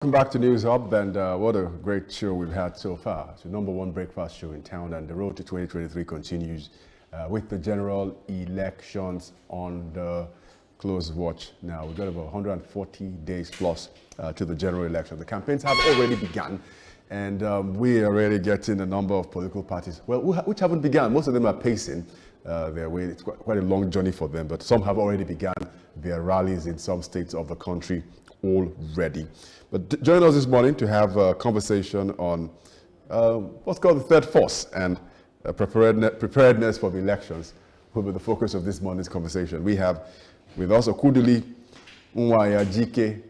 Welcome back to News Hub, and what a great show we've had so far. It's the #1 breakfast show in town, and the road to 2023 continues with the general elections on the close watch. Now, we've got about 140 days plus to the general election. The campaigns have already begun, and we are already getting a number of political parties, well, which haven't begun. Most of them are pacing their way. It's quite a long journey for them, but some have already begun their rallies in some states of the country already. But join us this morning to have a conversation on what's called the third force, and preparedness for the elections will be the focus of this morning's conversation. We have with us Okudili Nwaya Jike,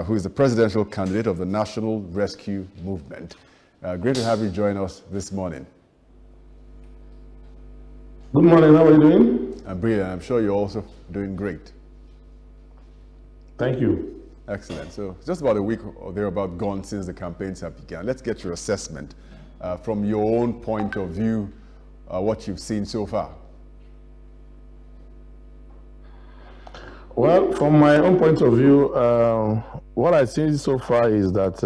who is the presidential candidate of the National Rescue Movement. Great to have you join us this morning. Good morning, how are you doing? I'm brilliant. I'm sure you're also doing great. Thank you. Excellent. So just about a week or thereabout gone since the campaigns have begun. Let's get your assessment from your own point of view, what you've seen so far. Well, from my own point of view, what I've seen so far is that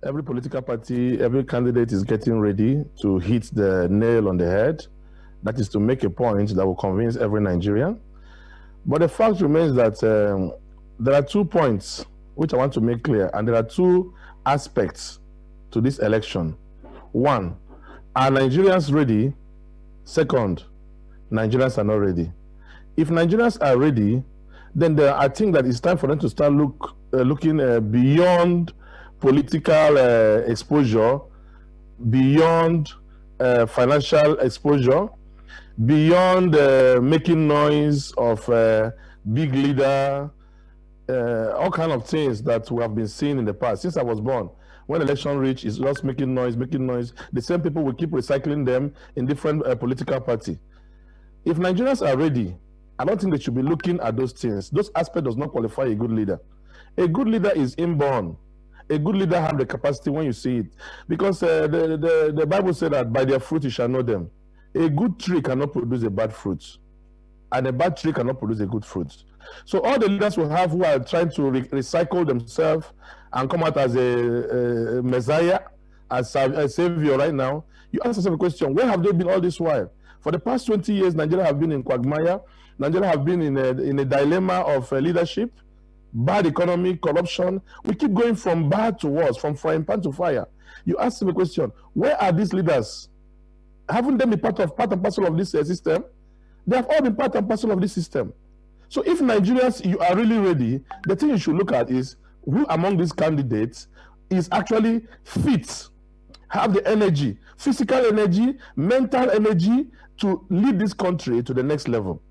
every political party, every candidate is getting ready to hit the nail on the head. That is to make a point that will convince every Nigerian. But the fact remains that there are 2 points which I want to make clear, and there are 2 aspects to this election. 1, are Nigerians ready? Second, Nigerians are not ready. If Nigerians are ready, then I think that it's time for them to start looking beyond political exposure, beyond financial exposure, beyond making noise of big leader, all kind of things that we have been seeing in the past. Since I was born, when election reach, it's just making noise, making noise. The same people will keep recycling them in different political party. If Nigerians are ready, I don't think they should be looking at those things. Those aspects does not qualify a good leader. A good leader is inborn. A good leader have the capacity when you see it. Because the Bible said that by their fruit you shall know them. A good tree cannot produce a bad fruit, and a bad tree cannot produce a good fruit. So all the leaders we have who are trying to recycle themselves and come out as a messiah, as a savior right now, you ask yourself a question: where have they been all this while? For the past 20 years, Nigeria have been in quagmire. Nigeria have been in a dilemma of leadership, bad economy, corruption. We keep going from bad to worse, from frying pan to fire. You ask them a question: where are these leaders? Haven't they been part and parcel of this system? They have all been part and parcel of this system. So if Nigerians, you are really ready, the thing you should look at is who among these candidates is actually fit, have the energy, physical energy, mental energy to lead this country to the next level.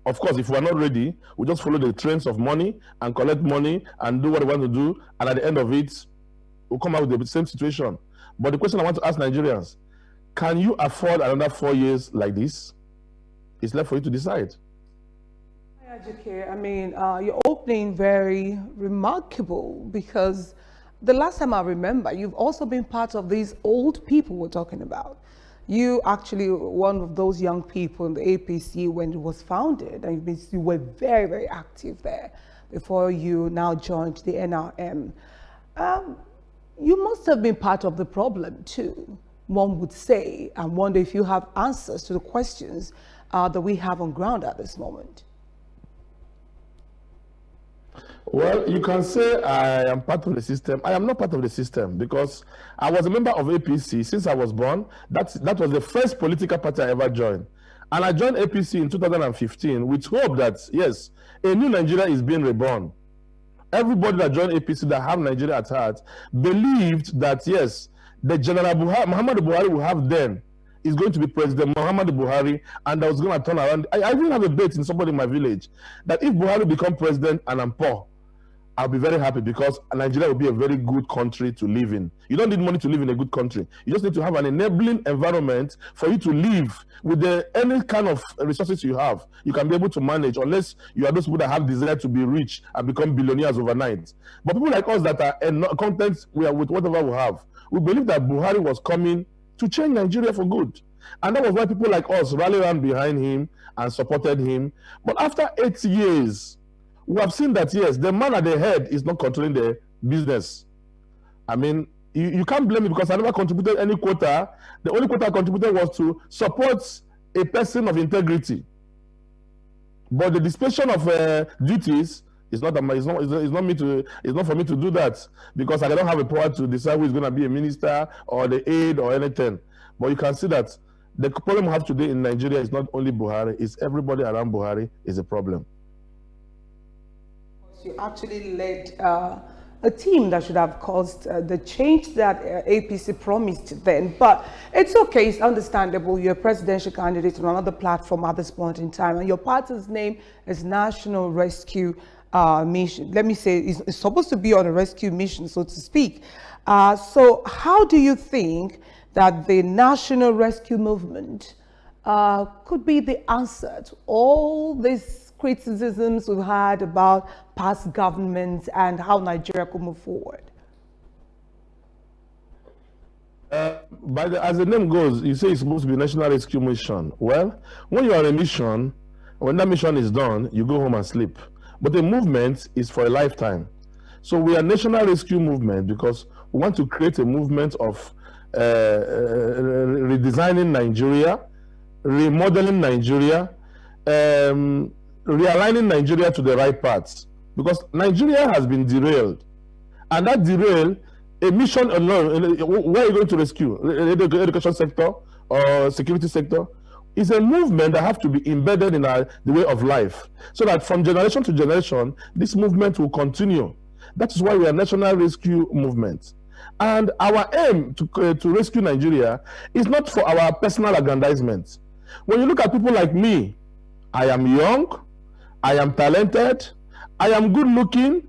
Of course, if we are not ready, we just follow the trends of money and collect money and do what we want to do, and at the end of it, we'll come out with the same situation. But the question I want to ask Nigerians: can you afford another 4 years like this? It's left for you to decide. I mean, your opening very remarkable, because the last time I remember, you've also been part of these old people we're talking about. You actually were one of those young people in the APC when it was founded, and you were very, very active there before you now joined the NRM. You must have been part of the problem too, one would say, and wonder if you have answers to the questions that we have on ground at this moment. Well, you can say I am part of the system. I am not part of the system because I was a member of APC since I was born. That was the first political party I ever joined. And I joined APC in 2015 with hope that, yes, a new Nigeria is being reborn. Everybody that joined APC that have Nigeria at heart believed that, yes, the General Muhammadu Buhari will have then is going to be President Muhammadu Buhari, and I was going to turn around. I even have a bet in somebody in my village that if Buhari become president and I'm poor, I'll be very happy because Nigeria will be a very good country to live in. You don't need money to live in a good country. You just need to have an enabling environment for you to live with any kind of resources you have. You can be able to manage, unless you are those people that have desire to be rich and become billionaires overnight. But people like us that are content with whatever we have, we believe that Buhari was coming to change Nigeria for good. And that was why people like us rallied around behind him and supported him. But after 8 years, we have seen that, yes, the man at the head is not controlling the business. I mean, you can't blame me because I never contributed any quota. The only quota I contributed was to support a person of integrity. But the dispensation of duties is not for me to do that, because I don't have a power to decide who is going to be a minister or the aide or anything. But you can see that the problem we have today in Nigeria is not only Buhari, it's everybody around Buhari is a problem. You actually led a team that should have caused the change that APC promised then. But it's okay, it's understandable. You're a presidential candidate on another platform at this point in time, and your party's name is National Rescue Mission. Let me say, it's supposed to be on a rescue mission, so to speak. So how do you think that the National Rescue Movement could be the answer to all these criticisms we've had about past governments and how Nigeria could move forward? As the name goes, you say it's supposed to be National Rescue Mission. Well, when you are on a mission, when that mission is done, you go home and sleep. But the movement is for a lifetime. So we are National Rescue Movement because we want to create a movement of redesigning Nigeria, remodeling Nigeria, realigning Nigeria to the right paths, because Nigeria has been derailed, and that derail, a mission alone, where are you going to rescue? The education sector or security sector? Is a movement that have to be embedded in the way of life, so that from generation to generation, this movement will continue. That is why we are National Rescue Movement. And our aim to rescue Nigeria is not for our personal aggrandizement. When you look at people like me, I am young, I am talented, I am good looking,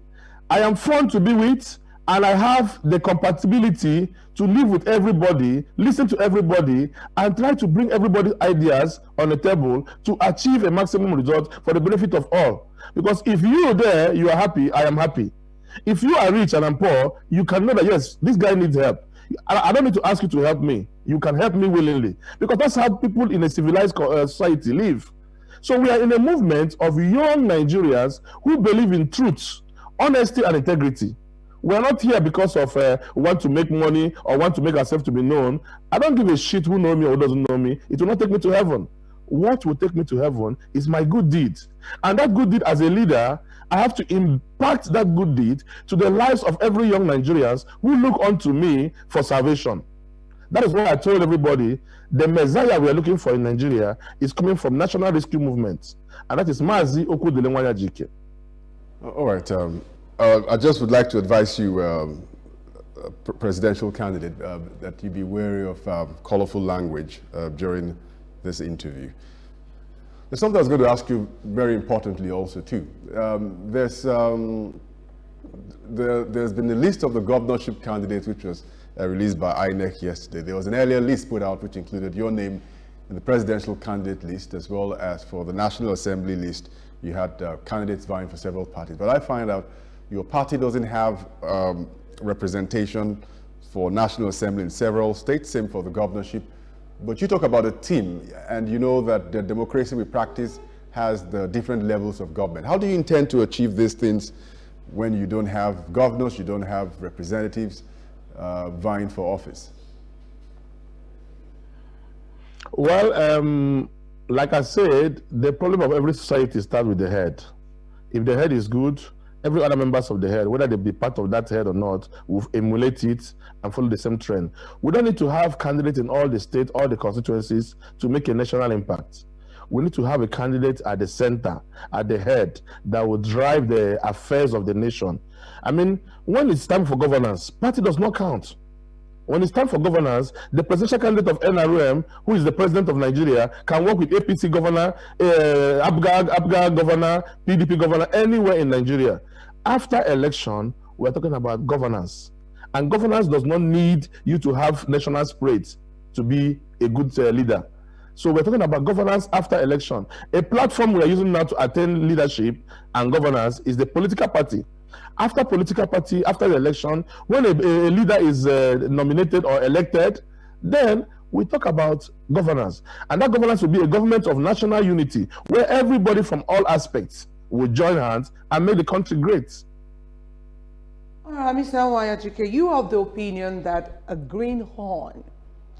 I am fun to be with, and I have the compatibility to live with everybody, listen to everybody, and try to bring everybody's ideas on the table to achieve a maximum result for the benefit of all. Because if you are there, you are happy, I am happy. If you are rich and I'm poor, you can know that, yes, this guy needs help. I don't need to ask you to help me. You can help me willingly. Because that's how people in a civilized society live. So we are in a movement of young Nigerians who believe in truth, honesty, and integrity. We are not here because of want to make money or want to make ourselves to be known. I don't give a shit who knows me or who doesn't know me. It will not take me to heaven. What will take me to heaven is my good deed. And that good deed, as a leader, I have to impact that good deed to the lives of every young Nigerians who look unto me for salvation. That is why I told everybody the Messiah we are looking for in Nigeria is coming from National Rescue Movement, and that is Mazi Okudelenwanya Jike. All right. I just would like to advise you, presidential candidate, that you be wary of colorful language during this interview. There's something I was going to ask you very importantly also too. There's been a list of the governorship candidates which was released by INEC yesterday. There was an earlier list put out which included your name in the presidential candidate list, as well as for the National Assembly list. You had candidates vying for several parties. But I find out your party doesn't have representation for National Assembly in several states, same for the governorship. But you talk about a team, and you know that the democracy we practice has the different levels of government. How do you intend to achieve these things when you don't have governors, you don't have representatives vying for office? Well, like I said, the problem of every society starts with the head. If the head is good, every other members of the head, whether they be part of that head or not, will emulate it and follow the same trend. We don't need to have candidates in all the states, all the constituencies to make a national impact. We need to have a candidate at the center, at the head, that will drive the affairs of the nation. I mean, when it's time for governance, party does not count. When it's time for governance, the presidential candidate of NRM, who is the president of Nigeria, can work with APC governor, APGA governor, PDP governor, anywhere in Nigeria. After election, we're talking about governance. And governance does not need you to have national spirit to be a good leader. So we're talking about governance after election. A platform we are using now to attain leadership and governance is the political party. After political party, after the election, when a leader is nominated or elected, then we talk about governance. And that governance will be a government of national unity, where everybody from all aspects will join hands and make the country great. Mr. Nwajike, you have the opinion that a greenhorn,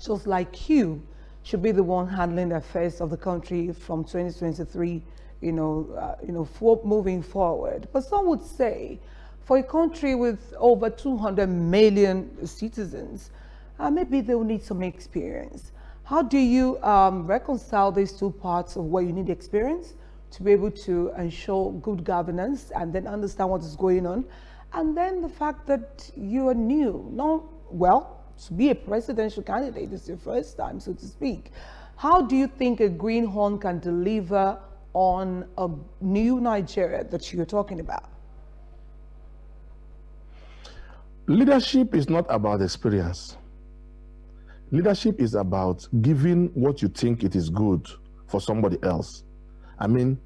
just like you, should be the one handling the affairs of the country from 2023, moving forward. But some would say, for a country with over 200 million citizens, maybe they will need some experience. How do you reconcile these two parts of where you need experience to be able to ensure good governance and then understand what is going on? And then the fact that you are new, to be a presidential candidate is your first time, so to speak. How do you think a greenhorn can deliver on a new Nigeria that you're talking about? Leadership is not about experience. Leadership is about giving what you think it is good for somebody else. I mean,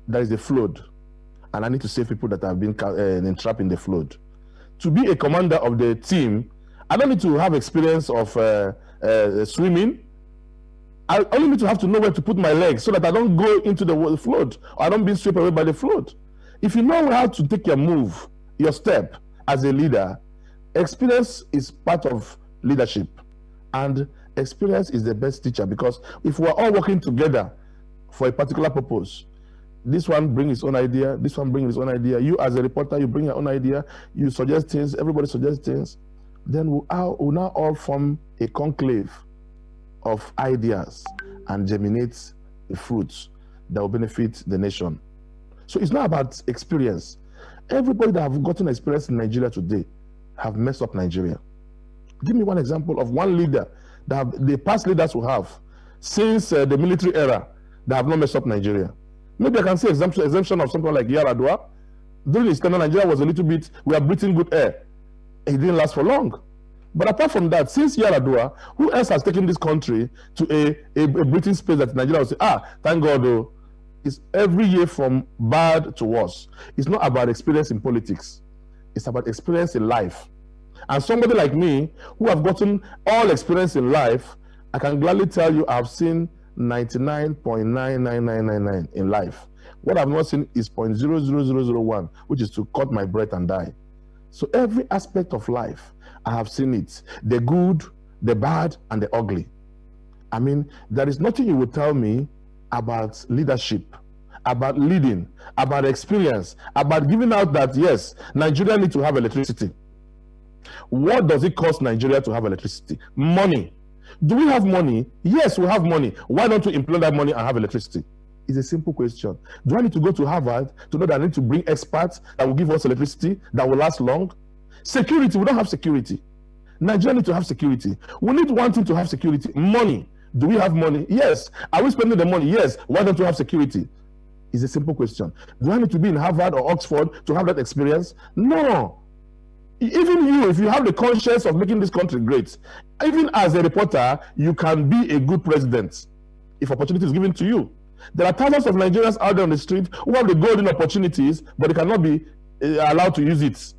there is a flood, and I need to save people that have been entrapped in the flood. To be a commander of the team, I don't need to have experience of swimming. I only need to have to know where to put my legs so that I don't go into the flood, or I don't be swept away by the flood. If you know how to take your move, your step as a leader, experience is part of leadership. And experience is the best teacher, because if we're all working together for a particular purpose, this one brings his own idea, this one brings his own idea, you as a reporter, you bring your own idea, you suggest things, everybody suggests things, then we'll now all form a conclave of ideas and germinate the fruits that will benefit the nation. So it's not about experience. Everybody that have gotten experience in Nigeria today have messed up Nigeria. Give me one example of one leader that the past leaders will have since the military era that have not messed up Nigeria. Maybe I can say exemption of something like Yar'Adua. During his tenure, Nigeria was a little bit, we are breathing good air. It didn't last for long. But apart from that, since Yar'Adua, who else has taken this country to a breathing space that Nigeria will say, thank God, though. It's every year from bad to worse. It's not about experience in politics. It's about experience in life. And somebody like me, who have gotten all experience in life, I can gladly tell you I've seen 99.99999 in life. What I've not seen is 0.00001, which is to cut my breath and die. So every aspect of life, I have seen it. The good, the bad, and the ugly. I mean, there is nothing you would tell me about leadership, about leading, about experience, about giving out that, yes, Nigeria needs to have electricity. What does it cost Nigeria to have electricity? Money. Do we have money? Yes, we have money. Why don't we employ that money and have electricity? It's a simple question. Do I need to go to Harvard to know that I need to bring experts that will give us electricity that will last long? Security, we don't have security. Nigeria needs to have security. We need one thing to have security, money. Do we have money? Yes. Are we spending the money? Yes. Why don't we have security? It's a simple question. Do I need to be in Harvard or Oxford to have that experience? No. Even you, if you have the conscience of making this country great, even as a reporter, you can be a good president if opportunity is given to you. There are thousands of Nigerians out there on the street who have the golden opportunities, but they cannot be allowed to use it.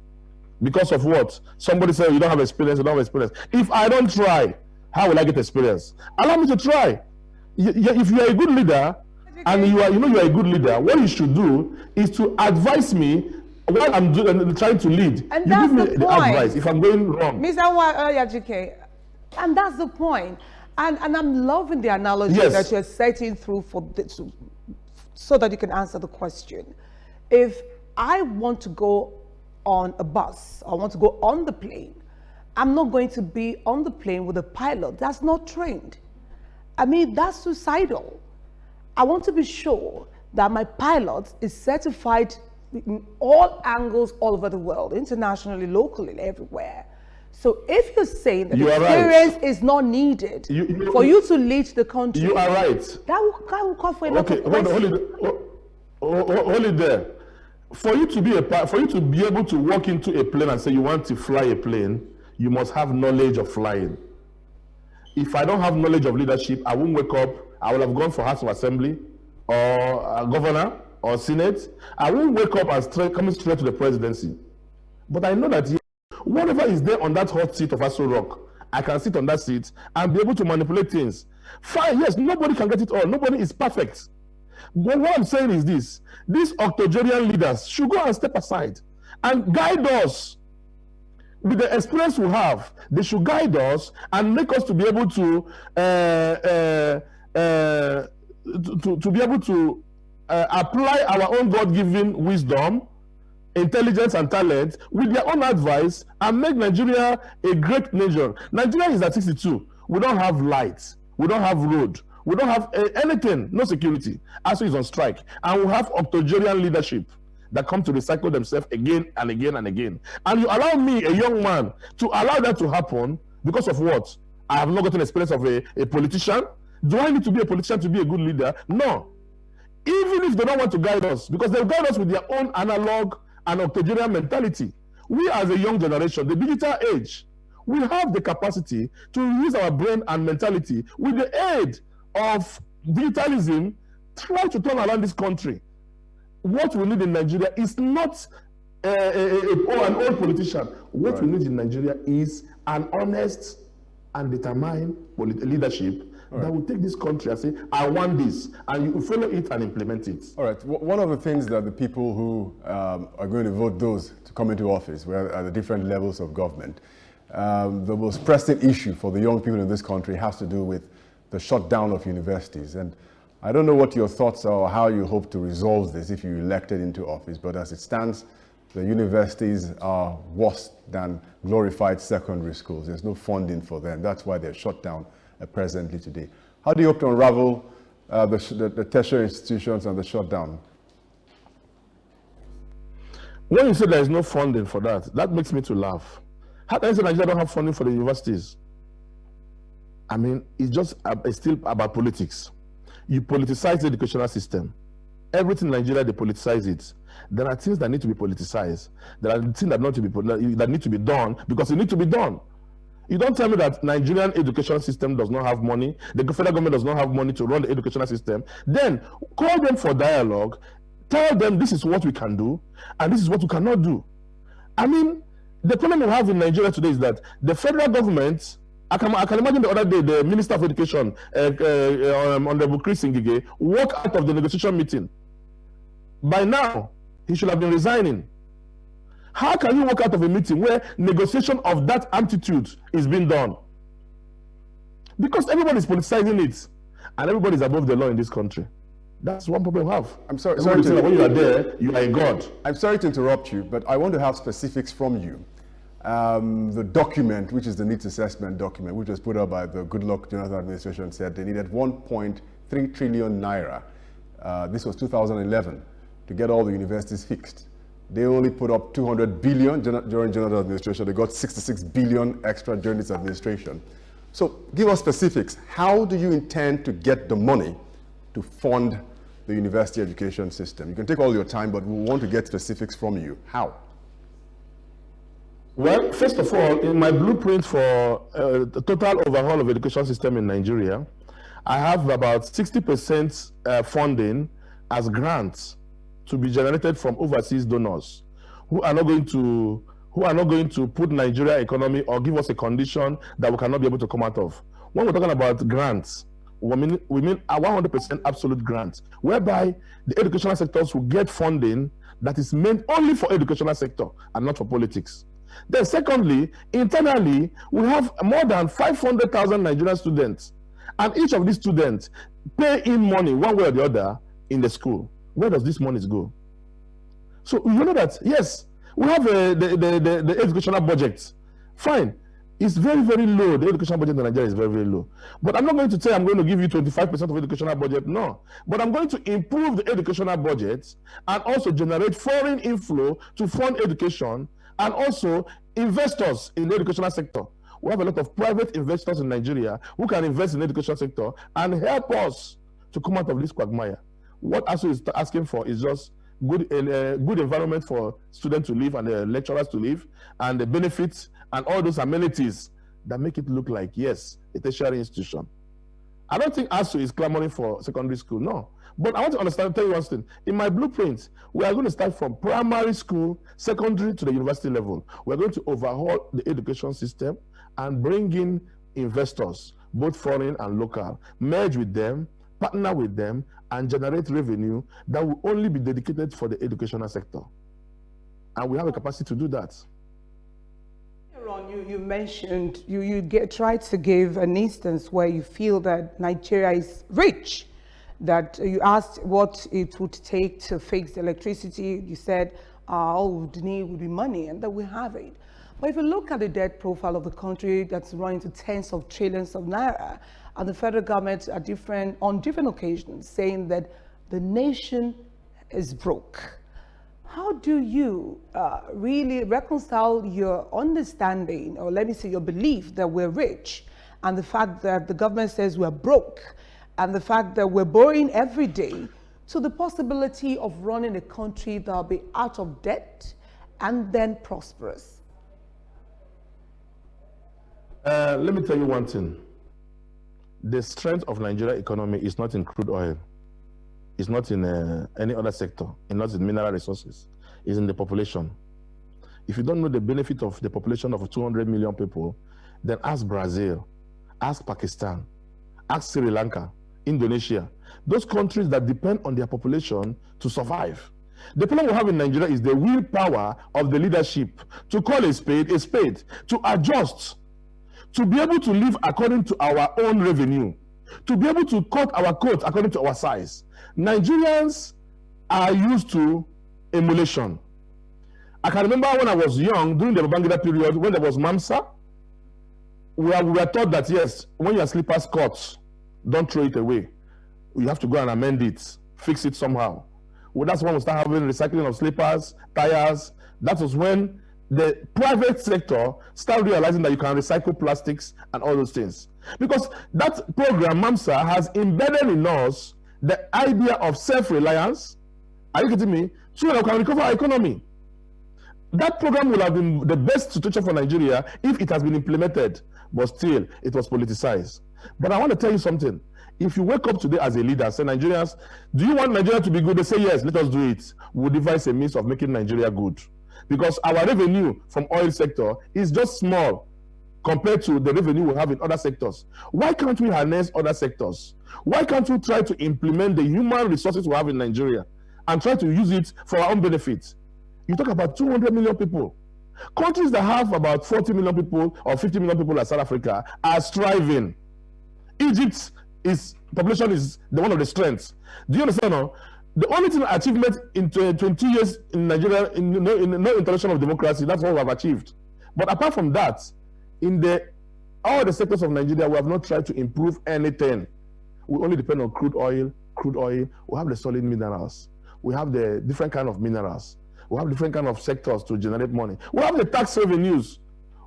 Because of what? Somebody said, you don't have experience, you don't have experience. If I don't try, how will I get experience? Allow me to try. If you are a good leader, and you are a good leader, what you should do is to advise me while I'm trying to lead. And you that's give me the the point. advice if I'm going wrong. Mr. Nwajike, and that's the point. And I'm loving the analogy that you're setting through for this, so that you can answer the question. If I want to go on a bus, I want to go on the plane, I'm not going to be on the plane with a pilot that's not trained. I mean, that's suicidal. I want to be sure that my pilot is certified in all angles all over the world, internationally, locally, everywhere. So if you're saying that experience is not needed for you to lead the country, you are right. That will call for a lot of questions. Hold it there. For you to be able to walk into a plane and say you want to fly a plane, you must have knowledge of flying. If I don't have knowledge of leadership, I won't wake up. I will have gone for House of Assembly or a governor or Senate. I won't wake up and come straight to the presidency. But I know that whatever is there on that hot seat of Aso Rock, I can sit on that seat and be able to manipulate things. Fine, yes, nobody can get it all. Nobody is perfect. But what I'm saying is this: these octogenarian leaders should go and step aside and guide us. With the experience we have, they should guide us and make us to be able to be able to apply our own God-given wisdom, intelligence, and talent with their own advice and make Nigeria a great nation. Nigeria is at 62. We don't have lights. We don't have road. We don't have anything. No security. ASUU is on strike, and we have octogenarian leadership that come to recycle themselves again and again and again. And you allow me, a young man, to allow that to happen because of what? I have not gotten experience of a politician. Do I need to be a politician to be a good leader? No. Even if they don't want to guide us, because they'll guide us with their own analog and octogenarian mentality. We as a young generation, the digital age, we have the capacity to use our brain and mentality with the aid of digitalism, try to turn around this country. What we need in Nigeria is not an old politician. What we need in Nigeria is an honest and determined leadership that will take this country and say, I want this, and you follow it and implement it. All right. One of the things that the people who are going to vote those to come into office, where at the different levels of government, the most pressing issue for the young people in this country has to do with the shutdown of universities. And I don't know what your thoughts are or how you hope to resolve this if you're elected into office, but as it stands, the universities are worse than glorified secondary schools. There's no funding for them. That's why they're shut down presently today. How do you hope to unravel the tertiary institutions and the shutdown? When you say there is no funding for that, that makes me to laugh. How can you say Nigeria don't have funding for the universities? I mean, it's still about politics. You politicize the educational system. Everything in Nigeria, they politicize it. There are things that need to be politicized. There are things that need to be done because it need to be done. You don't tell me that Nigerian education system does not have money, the federal government does not have money to run the educational system. Then call them for dialogue, tell them this is what we can do and this is what we cannot do. I mean, the problem we have in Nigeria today is that the federal government, I can imagine the other day, the Minister of Education, Honorable Chris Ngige, walked out of the negotiation meeting. By now, he should have been resigning. How can you walk out of a meeting where negotiation of that amplitude is being done? Because everybody is politicizing it, and everybody is above the law in this country. That's one problem we have. I'm sorry when you are there, you are a god. I'm sorry to interrupt you, but I want to have specifics from you. The document, which is the needs assessment document, which was put up by the Goodluck Jonathan administration, said they needed 1.3 trillion naira. This was 2011 to get all the universities fixed. They only put up 200 billion during Jonathan administration. They got 66 billion extra during this administration. So give us specifics. How do you intend to get the money to fund the university education system? You can take all your time, but we want to get specifics from you. How? Well, first of all, in my blueprint for the total overhaul of education system in Nigeria, I have about 60% funding as grants to be generated from overseas donors who are not going to put Nigeria economy or give us a condition that we cannot be able to come out of. When we're talking about grants, we mean a 100% absolute grant, whereby the educational sectors will get funding that is meant only for educational sector and not for politics. Then secondly, internally, we have more than 500,000 Nigerian students, and each of these students pay in money one way or the other in the school. Where does this money go? So you know that, yes, we have the educational budget. Fine. It's very, very low. The educational budget in Nigeria is very, very low. But I'm not going to say I'm going to give you 25% of educational budget. No. But I'm going to improve the educational budget and also generate foreign inflow to fund education and also investors in the educational sector. We have a lot of private investors in Nigeria who can invest in the education sector and help us to come out of this quagmire. What ASUU is asking for is just good environment for students to live and lecturers to live, and the benefits and all those amenities that make it look like, yes, a tertiary institution. I don't think ASUU is clamoring for secondary school, no. But I want to tell you one thing. In my blueprint, we are going to start from primary school, secondary to the university level. We're going to overhaul the education system and bring in investors, both foreign and local, merge with them, partner with them, and generate revenue that will only be dedicated for the educational sector. And we have a capacity to do that. Ron, you mentioned, tried to give an instance where you feel that Nigeria is rich, that you asked what it would take to fix the electricity. You said, all we need would be money, and that we have it. But if you look at the debt profile of the country that's running to tens of trillions of naira, and the federal government are on different occasions saying that the nation is broke. How do you really reconcile your understanding, or let me say your belief that we're rich, and the fact that the government says we're broke, and the fact that we're borrowing every day, to the possibility of running a country that'll be out of debt and then prosperous? Let me tell you one thing. The strength of Nigeria economy is not in crude oil. It's not in any other sector. It's not in mineral resources. It's in the population. If you don't know the benefit of the population of 200 million people, then ask Brazil, ask Pakistan, ask Sri Lanka, Indonesia, those countries that depend on their population to survive. The problem we have in Nigeria is the willpower of the leadership to call a spade, to adjust, to be able to live according to our own revenue, to be able to cut our coat according to our size. Nigerians are used to emulation. I can remember when I was young, during the Babangida period, when there was MAMSA, we were taught that, yes, when your slippers cut, don't throw it away. You have to go and amend it, fix it somehow. Well, that's when we start having recycling of slippers, tires. That was when the private sector started realizing that you can recycle plastics and all those things. Because that program, MAMSA, has embedded in us the idea of self-reliance, are you getting me? So that we can recover our economy. That program would have been the best situation for Nigeria if it has been implemented, but still, it was politicized. But I want to tell you something. If you wake up today as a leader, say, Nigerians, do you want Nigeria to be good? They say, yes, let us do it. We'll devise a means of making Nigeria good. Because our revenue from oil sector is just small compared to the revenue we have in other sectors. Why can't we harness other sectors? Why can't we try to implement the human resources we have in Nigeria and try to use it for our own benefit? You talk about 200 million people. Countries that have about 40 million people or 50 million people like South Africa are striving. Egypt's population is one of the strengths. Do you understand? No? The only thing achievement in 20 years in Nigeria, in no international of democracy, that's what we have achieved. But apart from that, in all the sectors of Nigeria, we have not tried to improve anything. We only depend on crude oil. We have the solid minerals. We have the different kind of minerals. We have different kind of sectors to generate money. We have the tax revenues.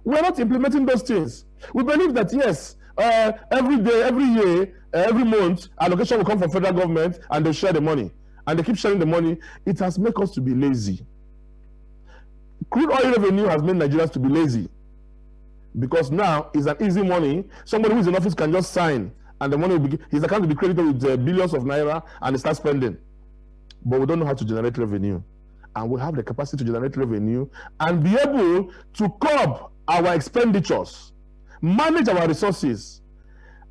We're not implementing those things. We believe that, yes, every day, every year, every month, allocation will come from federal government and they'll share the money. And they keep sharing the money. It has made us to be lazy. Crude oil revenue has made Nigerians to be lazy. Because now it's an easy money. Somebody who is in office can just sign and the money will be, his account will be credited with billions of naira and they start spending. But we don't know how to generate revenue. And we have the capacity to generate revenue and be able to curb our expenditures, manage our resources,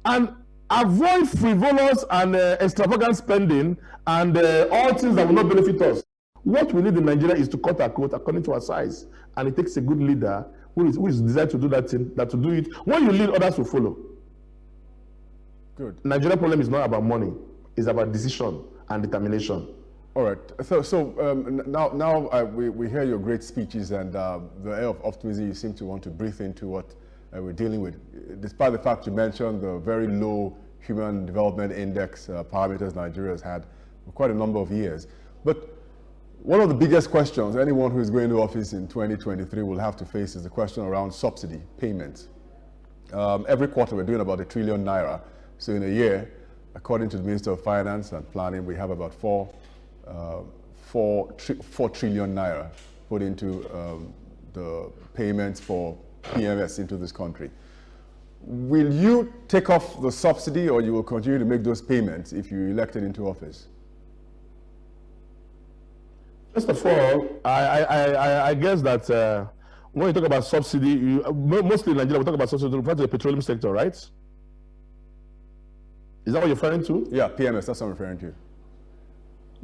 and avoid frivolous and extravagant spending and all things that will not benefit us. What we need in Nigeria is to cut our coat according to our size. And it takes a good leader who is designed to do that thing, that to do it. When you lead, others will follow. Good. Nigerian problem is not about money. It's about decision and determination. All right. So now we hear your great speeches and the air of optimism you seem to want to breathe into what we're dealing with. Despite the fact you mentioned the very low Human Development Index parameters Nigeria has had for quite a number of years. But one of the biggest questions anyone who is going to office in 2023 will have to face is the question around subsidy payments. Every quarter we're doing about 1 trillion naira. So in a year, according to the Minister of Finance and Planning, we have about 4 trillion naira put into the payments for PMS into this country. Will you take off the subsidy or you will continue to make those payments if you're elected into office? First of all, I guess that when you talk about subsidy, mostly in Nigeria, we talk about subsidy refer to the petroleum sector, right? Is that what you're referring to? Yeah, PMS, that's what I'm referring to.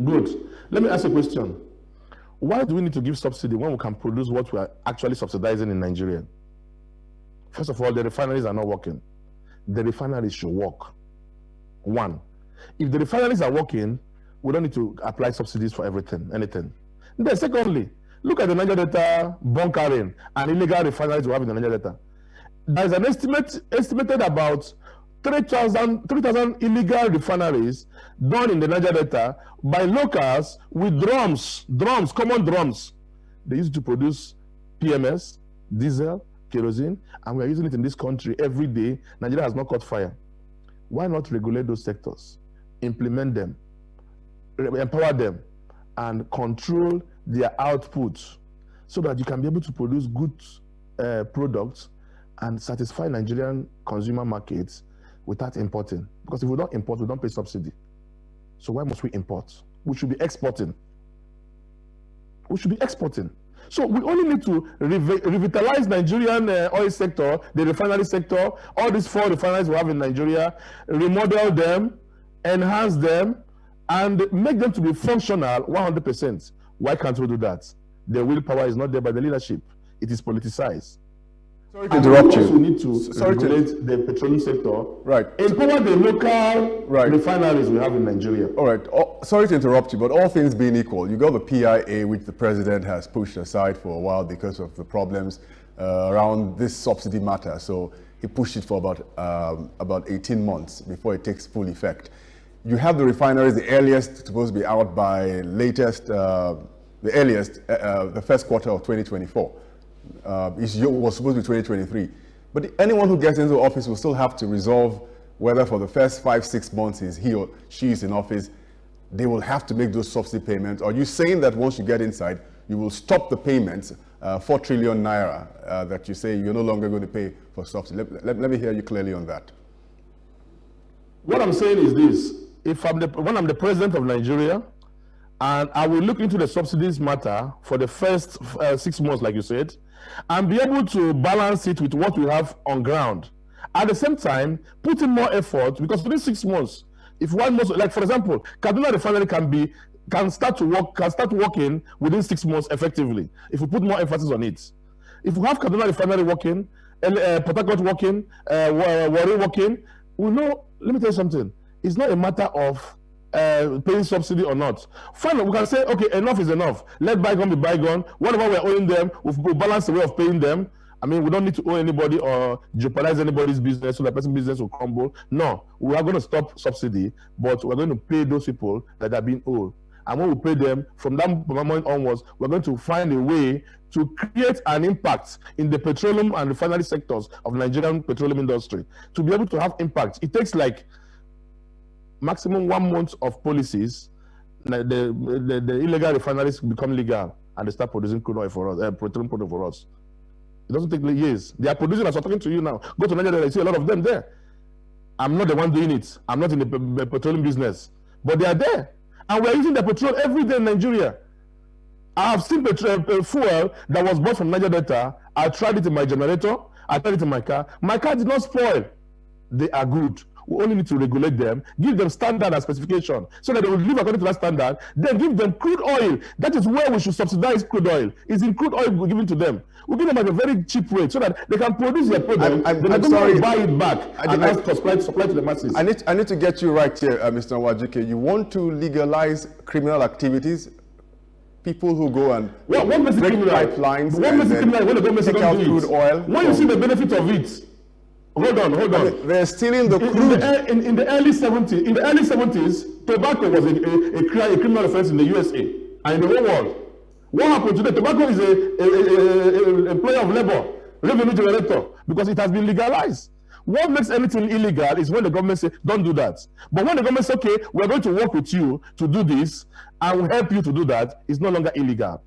Good. Let me ask a question. Why do we need to give subsidy when we can produce what we are actually subsidizing in Nigeria? First of all, the refineries are not working. The refineries should work. One, if the refineries are working, we don't need to apply subsidies for everything, anything. Then secondly, look at the Niger Delta bunkering and illegal refineries we have in the Niger Delta. There is an estimated about 3,000 illegal refineries done in the Niger Delta by locals with drums, common drums. They used to produce PMS, diesel, kerosene, and we are using it in this country every day. Nigeria has not caught fire. Why not regulate those sectors, implement them, empower them, and control their output so that you can be able to produce good products and satisfy Nigerian consumer markets without importing? Because if we don't import, we don't pay subsidy. So why must we import? We should be exporting. We should be exporting. So we only need to revitalize Nigerian oil sector, the refinery sector, all these 4 refineries we have in Nigeria, remodel them, enhance them, and make them to be functional 100%. Why can't we do that? The willpower is not there by the leadership. It is politicized. Sorry to interrupt you. We need to regulate the petroleum sector. Right. Empower the local refineries we have in Nigeria. All right. Sorry to interrupt you, but all things being equal, you got the PIA, which the president has pushed aside for a while because of the problems around this subsidy matter. So he pushed it for about 18 months before it takes full effect. You have the refineries, the earliest supposed to be out by the first quarter of 2024. Was supposed to be 2023. But anyone who gets into office will still have to resolve whether for the first 5-6 months he or she is in office, they will have to make those subsidy payments. Are you saying that once you get inside, you will stop the payments, 4 trillion naira, that you say you're no longer going to pay for subsidy? Let me hear you clearly on that. What I'm saying is this. When I'm the president of Nigeria, and I will look into the subsidies matter for the first 6 months, like you said, and be able to balance it with what we have on ground. At the same time, put in more effort, because for these 6 months, if one most, like for example, Kaduna Refinery can start working within 6 months effectively, if we put more emphasis on it. If we have Kaduna Refinery working, Port Harcourt working, Warri working, we know. Let me tell you something. It's not a matter of paying subsidy or not. Fine, we can say, okay, enough is enough. Let bygone be bygone. Whatever we're owing them, we'll balance the way of paying them. I mean, we don't need to owe anybody or jeopardize anybody's business so that person's business will crumble. No, we are going to stop subsidy, but we're going to pay those people that are being owed. And when we pay them, from that moment onwards, we're going to find a way to create an impact in the petroleum and refinery sectors of Nigerian petroleum industry. To be able to have impact, it takes like maximum 1 month of policies. The illegal refineries become legal and they start producing crude oil for us, petroleum product for us. It doesn't take years. They are producing as I'm talking to you now. Go to Nigeria, you see a lot of them there. I'm not the one doing it. I'm not in the petroleum business, but they are there. And we are using the petrol every day in Nigeria. I have seen fuel that was bought from Niger Delta. I tried it in my generator. I tried it in my car. My car did not spoil. They are good. We only need to regulate them, give them standard and specification so that they will live according to that standard. Then give them crude oil. That is where we should subsidize crude oil. It's in crude oil we're giving to them. We give them at a very cheap rate so that they can produce their product. I'm sorry, buy it back and supply to the masses. I need to get you right here, Mr. Nwajike. You want to legalize criminal activities? People who go and break pipelines and take out crude oil. When you see the benefit of it, hold on. They're stealing the crude. In the early 70s, tobacco was a criminal offense in the USA and in the whole world. What happened today? Tobacco is a employer of labor, revenue generator, because it has been legalized. What makes anything illegal is when the government says, don't do that. But when the government says, okay, we're going to work with you to do this, and we'll help you to do that, it's no longer illegal.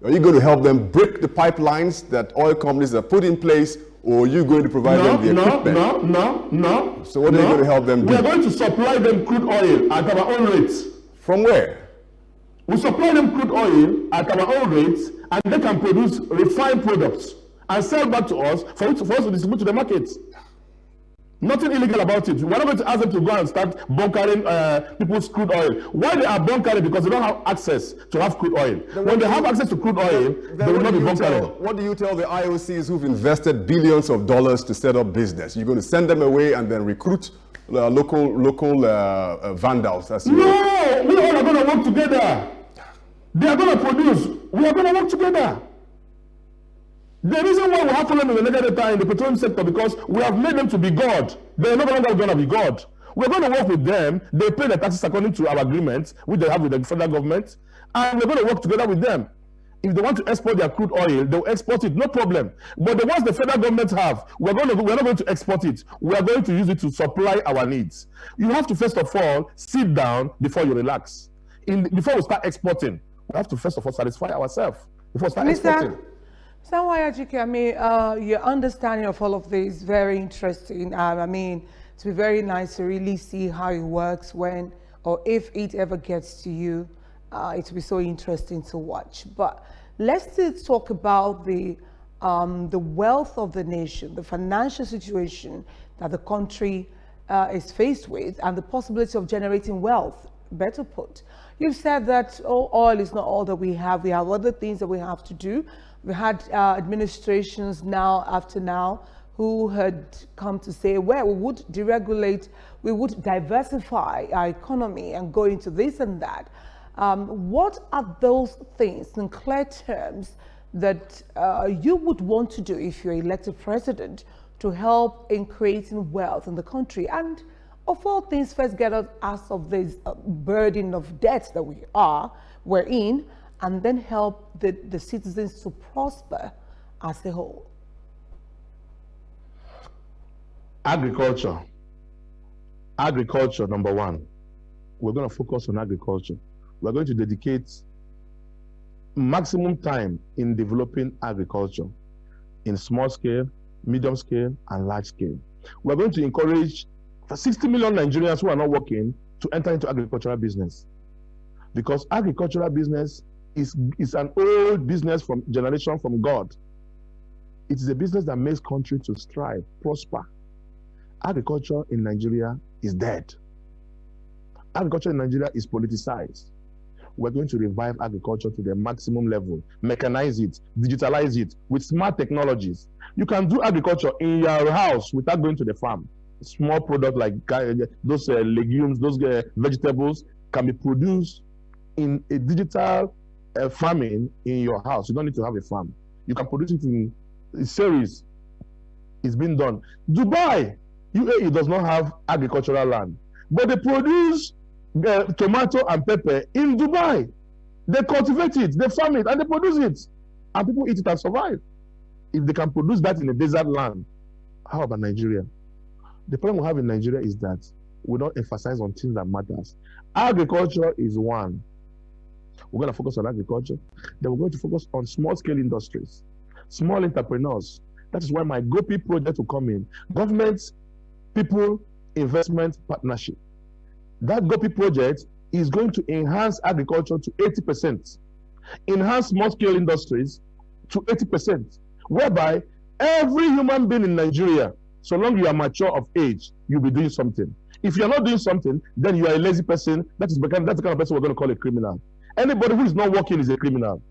Are you going to help them break the pipelines that oil companies have put in place, or are you going to provide them the equipment? No. So what are you going to help them do? We are going to supply them crude oil at our own rates. From where? We supply them crude oil at our own rates, and they can produce refined products and sell back to us for us to distribute to the market. Nothing illegal about it. We're not going to ask them to go and start bunkering people's crude oil. Why they are bunkering? Because they don't have access to have crude oil. When they have access to crude oil, they will not be bunkering. What do you tell the IOCs who've invested billions of dollars to set up business? You're going to send them away and then recruit local vandals? As no, we all are going to work together. They are going to produce. We are going to work together. The reason why we have fallen in the negative in the petroleum sector, because we have made them to be God. They are no longer going to be God. We're going to work with them. They pay the taxes according to our agreements, which they have with the federal government, and we're going to work together with them. If they want to export their crude oil, they'll export it, no problem. But the ones the federal government have, we're not going to export it. We are going to use it to supply our needs. You have to first of all sit down before you relax. Before we start exporting, we have to first of all satisfy ourselves before we start exporting. Sanwo-Aya Ajike, I mean, your understanding of all of this is very interesting. I mean, it's be very nice to really see how it works when or if it ever gets to you. It will be so interesting to watch. But let's still talk about the wealth of the nation, the financial situation that the country is faced with, and the possibility of generating wealth, better put. You've said that oil is not all that we have. We have other things that we have to do. We had administrations after now who had come to say, well, we would deregulate, we would diversify our economy and go into this and that. What are those things in clear terms that you would want to do if you're elected president to help in creating wealth in the country? And of all things, first get us out of this burden of debt that we're in, and then help the citizens to prosper as a whole. Agriculture. Agriculture, number one. We're going to focus on agriculture. We're going to dedicate maximum time in developing agriculture in small scale, medium scale, and large scale. We're going to encourage 60 million Nigerians who are not working to enter into agricultural business, because agricultural business is an old business from generation from God. It is a business that makes country to strive, prosper. Agriculture in Nigeria is dead. Agriculture in Nigeria is politicized. We're going to revive agriculture to the maximum level, mechanize it, digitalize it with smart technologies. You can do agriculture in your house without going to the farm. Small product like those legumes, those vegetables can be produced in a digital farming in your house. You don't need to have a farm. You can produce it in a series. It's been done. Dubai, UAE does not have agricultural land, but they produce tomato and pepper in Dubai. They cultivate it, they farm it, and they produce it. And people eat it and survive. If they can produce that in a desert land, how about Nigeria? The problem we have in Nigeria is that we don't emphasize on things that matters. Agriculture is one. We're going to focus on agriculture. Then we're going to focus on small-scale industries, small entrepreneurs. That is why my GOPI project will come in. Government, people, investment, partnership. That GOPI project is going to enhance agriculture to 80%, enhance small-scale industries to 80%, whereby every human being in Nigeria, so long you are mature of age, you'll be doing something. If you're not doing something, then you are a lazy person. That's the kind of person we're going to call a criminal. Anybody who is not working is a criminal,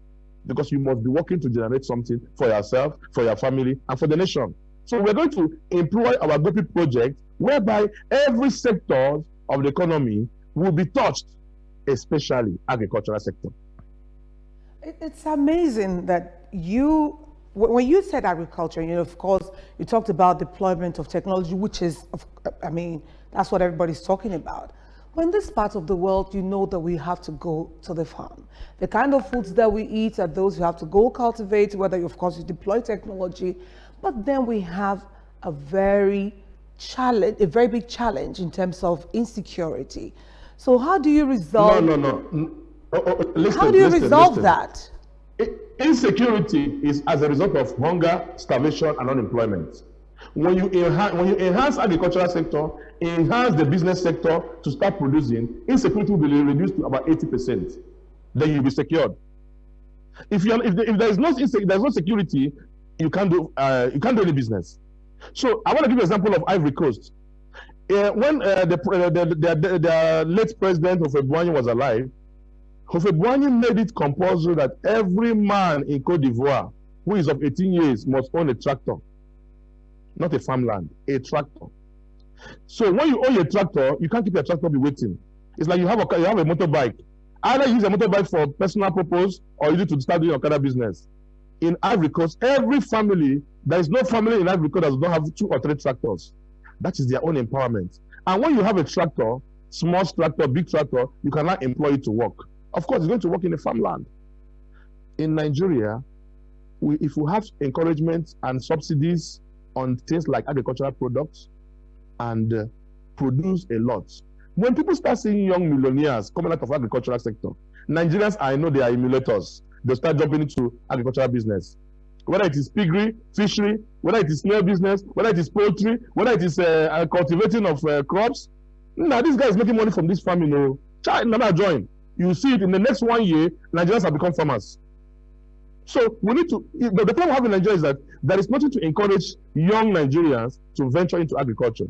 because you must be working to generate something for yourself, for your family, and for the nation. So we're going to employ our GOPI project, whereby every sector of the economy will be touched, especially agricultural sector. It's amazing that when you said agriculture, of course, you talked about deployment of technology, which is, I mean, that's what everybody's talking about. But in this part of the world, you know that we have to go to the farm. The kind of foods that we eat are those you have to go cultivate, whether, of course, you deploy technology. But then we have a very big challenge in terms of insecurity. So how do you resolve? Listen, how do you resolve that? Insecurity is as a result of hunger, starvation, and unemployment. When you enhance agricultural sector, enhance the business sector to start producing, insecurity will be reduced to about 80%. Then you'll be secured. If there is no security, you can't do any business. So I want to give you an example of Ivory Coast. When the late president Houphouët-Boigny was alive, Houphouët-Boigny made it compulsory that every man in Cote d'Ivoire who is of 18 years must own a tractor, not a farmland, a tractor. So when you own a tractor, you can't keep your tractor be waiting. It's like you have a motorbike. Either you use a motorbike for personal purpose or you need to start doing your kind of business. In Ivory Coast, every family, there is no family in Ivory Coast that does not have 2 or 3 tractors. That is their own empowerment. And when you have a tractor, small tractor, big tractor, you cannot employ it to work. Of course, it's going to work in a farmland. In Nigeria, if we have encouragement and subsidies on things like agricultural products and produce a lot, when people start seeing young millionaires coming out of agricultural sector, Nigerians, I know they are emulators. They start jumping into agricultural business. Whether it is piggery, fishery, whether it is snail business, whether it is poultry, whether it is cultivating of crops. Now, this guy is making money from this farming. You know, never join. You see it in the next 1 year, Nigerians have become farmers. So we need to, the problem we have in Nigeria is that there is nothing to encourage young Nigerians to venture into agriculture.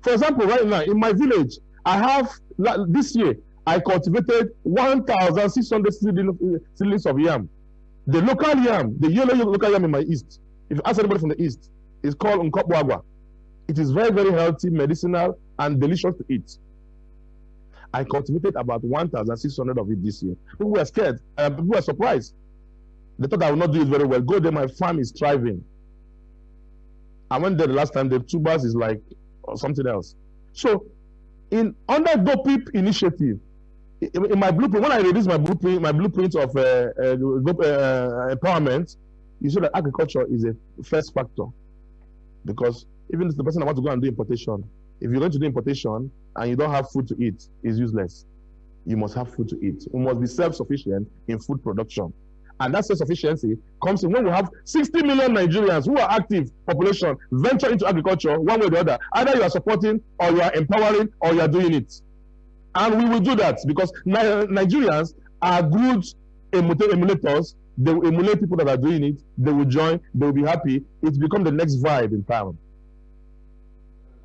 For example, right now, in my village, I have, this year, I cultivated 1,600 seedlings of yam. The local yam, the yellow local yam in my east, if you ask anybody from the east, is called Nkopwagwa. It is very, very healthy, medicinal, and delicious to eat. I cultivated about 1,600 of it this year. People were scared. People were surprised. They thought I would not do it very well. Go there, my farm is thriving. I went there the last time, the tubers is like something else. So, under GoPIP initiative, in my blueprint, when I released my blueprint of empowerment, you see that agriculture is a first factor. Because even if the person wants to go and do importation, if you're going to do importation and you don't have food to eat, it's useless. You must have food to eat. We must be self-sufficient in food production. And that self-sufficiency comes in when we have 60 million Nigerians who are active population venture into agriculture one way or the other. Either you are supporting or you are empowering or you are doing it. And we will do that because Nigerians are good emulators. They will emulate people that are doing it. They will join. They will be happy. It's become the next vibe in town.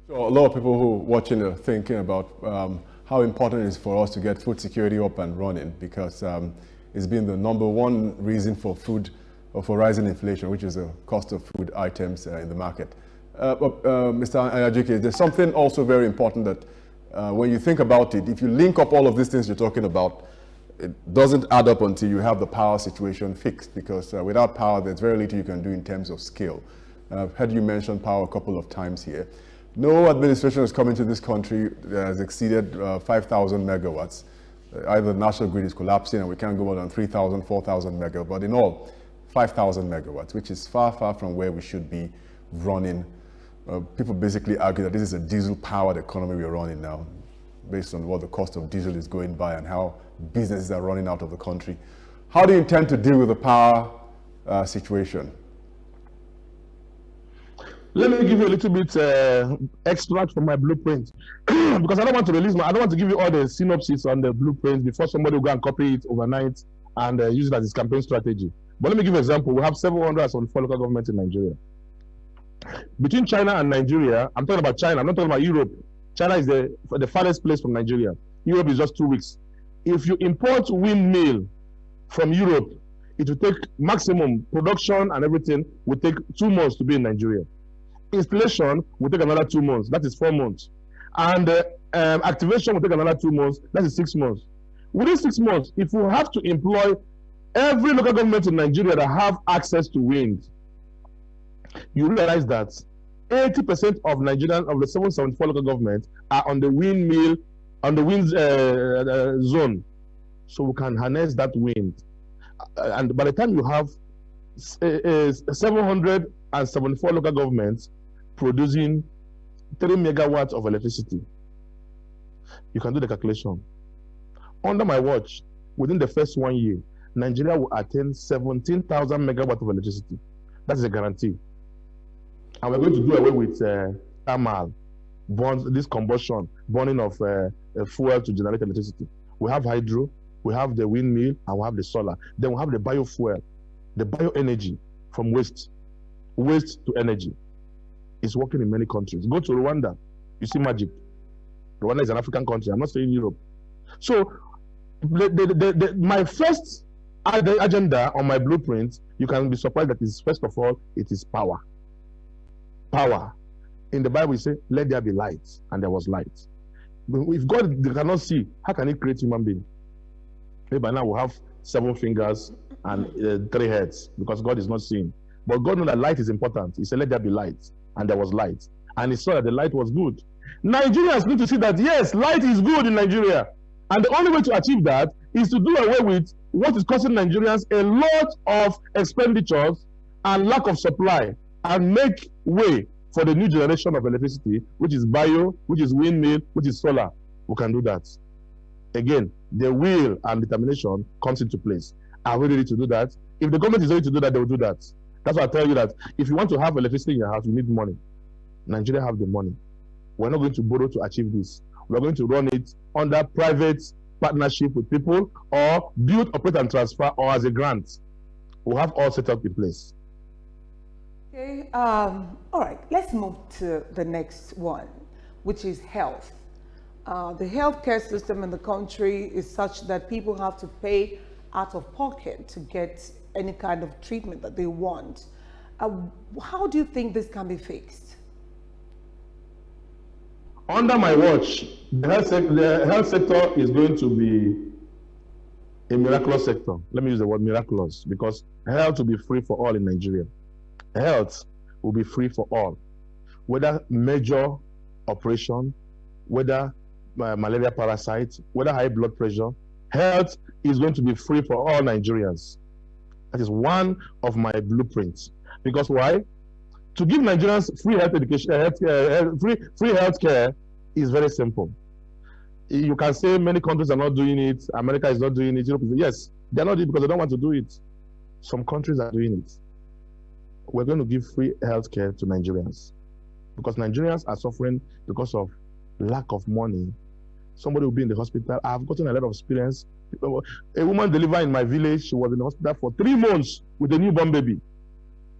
So a lot of people who are watching are thinking about how important it is for us to get food security up and running because it's been the #1 reason for food or for rising inflation, which is the cost of food items in the market. Mr. Anyajike, there's something also very important that when you think about it, if you link up all of these things you're talking about, it doesn't add up until you have the power situation fixed because without power, there's very little you can do in terms of scale. I've heard you mention power a couple of times here. No administration has come into this country that has exceeded 5,000 megawatts. Either the national grid is collapsing and we can't go more than 3,000, 4,000 megawatts, but in all, 5,000 megawatts, which is far, far from where we should be running. People basically argue that this is a diesel-powered economy we're running now, based on what the cost of diesel is going by and how businesses are running out of the country. How do you intend to deal with the power situation? Let me give you a little bit extract from my blueprint because I don't want to I don't want to give you all the synopsis on the blueprint before somebody will go and copy it overnight and use it as his campaign strategy. But let me give you an example. We have 704 local governments in Nigeria. Between China and Nigeria, I'm talking about China, I'm not talking about Europe. China is the farthest place from Nigeria. Europe is just 2 weeks. If you import windmill from Europe, it will take maximum production and everything will take 2 months to be in Nigeria. Installation will take another 2 months, that is 4 months. And activation will take another 2 months, that is 6 months. Within 6 months, if we have to employ every local government in Nigeria that have access to wind, you realize that 80% of Nigerian, of the 774 local governments are on the windmill, on the wind zone. So we can harness that wind. And by the time you have 774 local governments producing 3 megawatts of electricity, you can do the calculation. Under my watch, within the first 1 year, Nigeria will attain 17,000 megawatts of electricity. That is a guarantee. And we're going to do away with thermal, this combustion, burning of fuel to generate electricity. We have hydro, we have the windmill, and we have the solar. Then we have the biofuel, the bioenergy from waste to energy. It's working in many countries. Go to Rwanda, you see magic. Rwanda is an African country. I'm not saying Europe. So my first agenda on my blueprint, you can be surprised that is, first of all, it is power. Power. In the Bible, it says, let there be light, and there was light. If God cannot see, how can he create human being? Maybe by now we'll have 7 fingers and 3 heads, because God is not seeing. But God knows that light is important. He said, let there be light, and there was light. And he saw that the light was good. Nigerians need to see that, yes, light is good in Nigeria. And the only way to achieve that is to do away with what is costing Nigerians a lot of expenditures and lack of supply, and make way for the new generation of electricity, which is bio, which is windmill, which is solar. We can do that. Again, the will and determination comes into place. Are we ready to do that? If the government is ready to do that, they will do that. That's why I tell you that if you want to have electricity in your house, you need money. Nigeria have the money. We're not going to borrow to achieve this. We're going to run it under private partnership with people, or build, operate, and transfer, or as a grant. We'll have all set up in place. Okay, all right, let's move to the next one, which is health. The healthcare system in the country is such that people have to pay out of pocket to get any kind of treatment that they want. How do you think this can be fixed? Under my watch, the health sector is going to be a miraculous sector. Let me use the word miraculous, because health will be free for all in Nigeria. Health will be free for all, whether major operation, whether malaria parasite, whether high blood pressure. Health is going to be free for all Nigerians. That is one of my blueprints. Because why? To give Nigerians free health education, free healthcare is very simple. You can say many countries are not doing it. America is not doing it. Europe is, yes, they're not doing it because they don't want to do it. Some countries are doing it. We're going to give free healthcare to Nigerians, because Nigerians are suffering because of lack of money. Somebody will be in the hospital. I've gotten a lot of experience. A woman delivered in my village. She was in the hospital for 3 months with a newborn baby.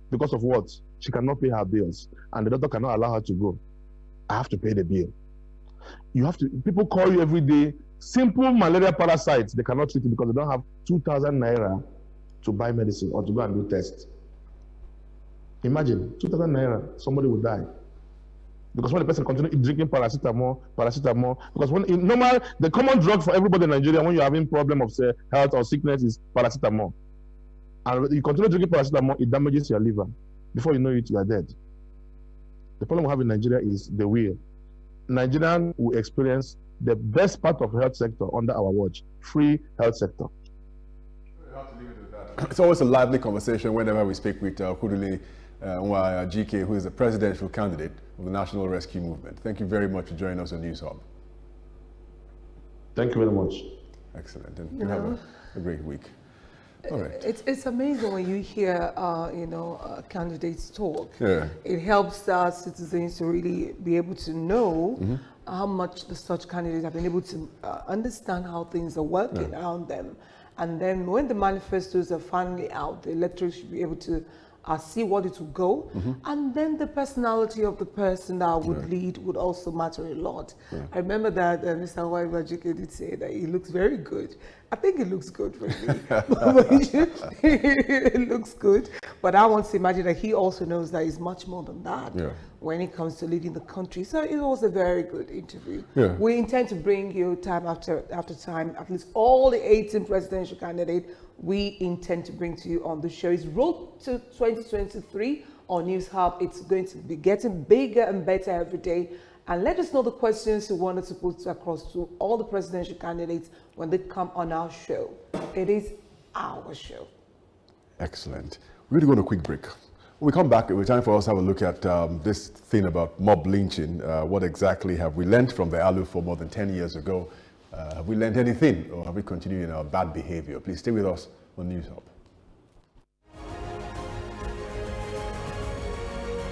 Because of what? She cannot pay her bills, and the doctor cannot allow her to go. I have to pay the bill. You have to. People call you every day. Simple malaria parasites, they cannot treat it because they don't have 2,000 naira to buy medicine or to go and do tests. Imagine 2,000 naira, somebody will die. Because when the person continues drinking paracetamol, because when in normal, the common drug for everybody in Nigeria when you're having problem of say, health or sickness is paracetamol. And you continue drinking paracetamol, it damages your liver. Before you know it, you are dead. The problem we have in Nigeria is the will. Nigerians will experience the best part of the health sector under our watch, free health sector. It's always a lively conversation whenever we speak with Kuduli GK, who is the presidential candidate of the National Rescue Movement. Thank you very much for joining us on News Hub. Thank you very much. Excellent. And you have a great week. All right. It's amazing when you hear, candidates talk. Yeah. It helps citizens to really be able to know how much such candidates have been able to understand how things are working around them. And then when the manifestos are finally out, the electorate should be able to see what it will go. And then the personality of the person that would lead would also matter a lot. I remember that Mr. Wajike did say that he looks very good. I think it looks good for me. It looks good. But I want to imagine that he also knows that he's much more than that when it comes to leading the country. So it was a very good interview. We intend to bring you time after time, at least all the 18 presidential candidates we intend to bring to you on the show. It's Road to 2023 on News Hub. It's going to be getting bigger and better every day. And let us know the questions you wanted to put across to all the presidential candidates when they come on our show. It is our show. Excellent. We're going to go on a quick break. When we come back, it's time for us to have a look at this thing about mob lynching. What exactly have we learned from the ALU more than 10 years ago? Have we learned anything, or have we continued in our bad behavior? Please stay with us on News Hub.